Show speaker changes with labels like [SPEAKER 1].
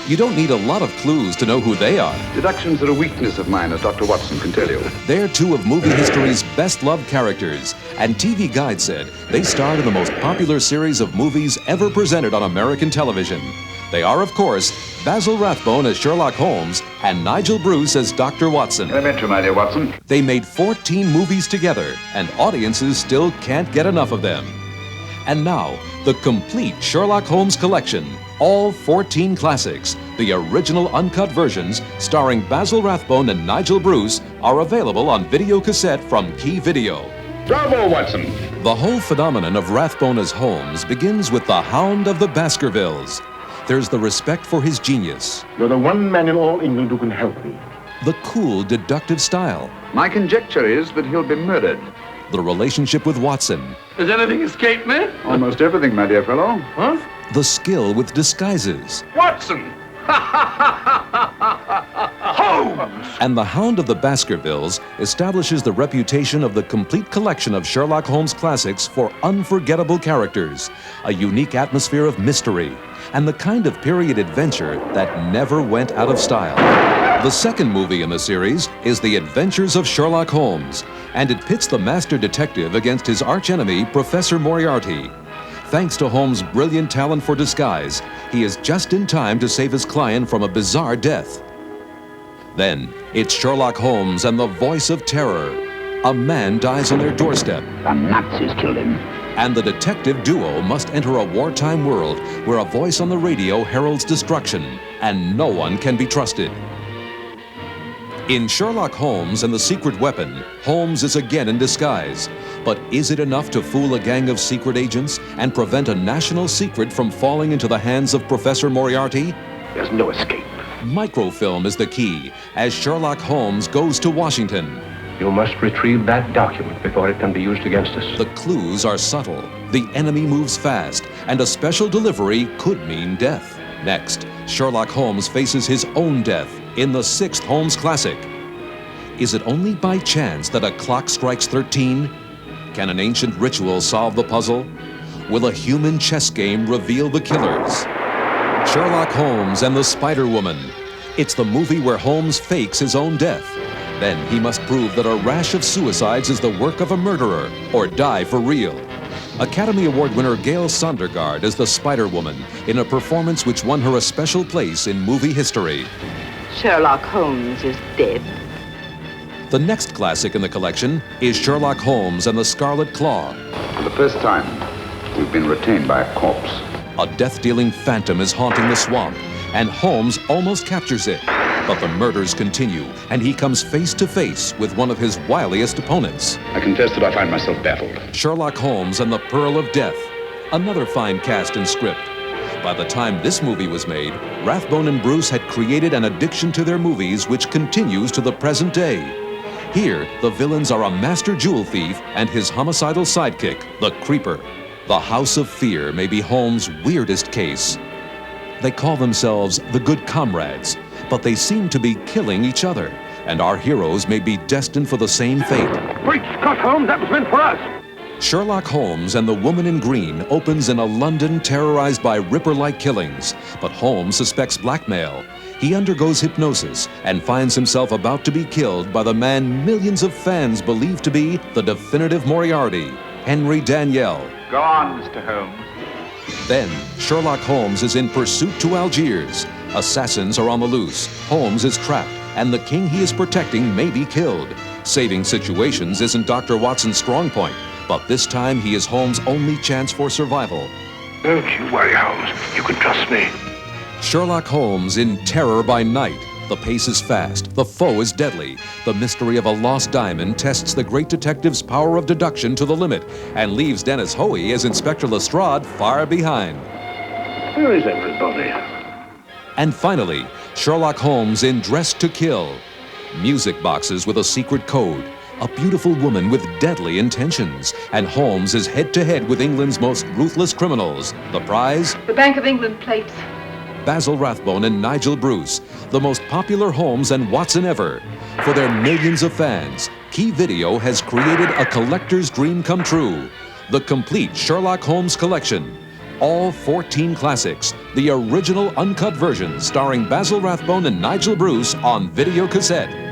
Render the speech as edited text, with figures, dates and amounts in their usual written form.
[SPEAKER 1] You don't need a lot of clues to know who they are.
[SPEAKER 2] Deductions are a weakness of mine, as Dr. Watson can tell you.
[SPEAKER 1] They're two of movie history's best-loved characters, and TV Guide said they starred in the most popular series of movies ever presented on American television. They are, of course, Basil Rathbone as Sherlock Holmes and Nigel Bruce as Dr. Watson.
[SPEAKER 2] Elementary, my dear Watson.
[SPEAKER 1] They made 14 movies together, and audiences still can't get enough of them. And now, the complete Sherlock Holmes collection. All 14 classics, the original uncut versions starring Basil Rathbone and Nigel Bruce, are available on video cassette from Key Video.
[SPEAKER 2] Bravo, Watson.
[SPEAKER 1] The whole phenomenon of Rathbone as Holmes begins with the Hound of the Baskervilles. There's the respect for his genius.
[SPEAKER 3] You're the one man in all England who can help me.
[SPEAKER 1] The cool, deductive style.
[SPEAKER 2] My conjecture is that he'll be murdered.
[SPEAKER 1] The relationship with Watson.
[SPEAKER 4] Has anything escaped me?
[SPEAKER 2] Almost everything, my dear fellow.
[SPEAKER 4] Huh?
[SPEAKER 1] The skill with disguises.
[SPEAKER 4] Watson! Holmes!
[SPEAKER 1] And the Hound of the Baskervilles establishes the reputation of the complete collection of Sherlock Holmes classics for unforgettable characters, a unique atmosphere of mystery, and the kind of period adventure that never went out of style. The second movie in the series is The Adventures of Sherlock Holmes, and it pits the master detective against his archenemy, Professor Moriarty. Thanks to Holmes' brilliant talent for disguise, he is just in time to save his client from a bizarre death. Then, it's Sherlock Holmes and the Voice of Terror. A man dies on their doorstep.
[SPEAKER 3] The Nazis killed him.
[SPEAKER 1] And the detective duo must enter a wartime world where a voice on the radio heralds destruction, and no one can be trusted. In Sherlock Holmes and the Secret Weapon, Holmes is again in disguise. But is it enough to fool a gang of secret agents and prevent a national secret from falling into the hands of Professor Moriarty?
[SPEAKER 3] There's no escape.
[SPEAKER 1] Microfilm is the key as Sherlock Holmes goes to Washington.
[SPEAKER 5] You must retrieve that document before it can be used against us.
[SPEAKER 1] The clues are subtle, the enemy moves fast, and a special delivery could mean death. Next, Sherlock Holmes faces his own death in the sixth Holmes classic. Is it only by chance that a clock strikes 13? Can an ancient ritual solve the puzzle? Will a human chess game reveal the killers? Sherlock Holmes and the Spider-Woman. It's the movie where Holmes fakes his own death. Then he must prove that a rash of suicides is the work of a murderer or die for real. Academy Award winner Gail Sondergaard as the Spider-Woman in a performance which won her a special place in movie history.
[SPEAKER 6] Sherlock Holmes is dead.
[SPEAKER 1] The next classic in the collection is Sherlock Holmes and the Scarlet Claw.
[SPEAKER 2] For the first time, we've been retained by a corpse.
[SPEAKER 1] A death-dealing phantom is haunting the swamp, and Holmes almost captures it. But the murders continue, and he comes face to face with one of his wiliest opponents.
[SPEAKER 2] I confess that I find myself baffled.
[SPEAKER 1] Sherlock Holmes and the Pearl of Death. Another fine cast and script. By the time this movie was made, Rathbone and Bruce had created an addiction to their movies which continues to the present day. Here, the villains are a master jewel thief and his homicidal sidekick, the Creeper. The House of Fear may be Holmes' weirdest case. They call themselves the Good Comrades, but they seem to be killing each other, and our heroes may be destined for the same fate.
[SPEAKER 3] Great Scott, Holmes, that was meant for us.
[SPEAKER 1] Sherlock Holmes and the Woman in Green opens in a London terrorized by Ripper-like killings, but Holmes suspects blackmail. He undergoes hypnosis and finds himself about to be killed by the man millions of fans believe to be the definitive Moriarty, Henry Daniell.
[SPEAKER 4] Go on, Mr. Holmes.
[SPEAKER 1] Then, Sherlock Holmes is in pursuit to Algiers. Assassins are on the loose, Holmes is trapped, and the king he is protecting may be killed. Saving situations isn't Dr. Watson's strong point, but this time he is Holmes' only chance for survival.
[SPEAKER 3] Don't you worry, Holmes. You can trust me.
[SPEAKER 1] Sherlock Holmes in Terror by Night. The pace is fast, the foe is deadly. The mystery of a lost diamond tests the great detective's power of deduction to the limit and leaves Dennis Hoey as Inspector Lestrade far behind.
[SPEAKER 3] Where is everybody?
[SPEAKER 1] And finally, Sherlock Holmes in Dressed to Kill. Music boxes with a secret code. A beautiful woman with deadly intentions. And Holmes is head-to-head with England's most ruthless criminals. The prize?
[SPEAKER 6] The Bank of England plates.
[SPEAKER 1] Basil Rathbone and Nigel Bruce, the most popular Holmes and Watson ever. For their millions of fans, Key Video has created a collector's dream come true. The complete Sherlock Holmes collection. All 14 classics, the original uncut versions starring Basil Rathbone and Nigel Bruce on video cassette.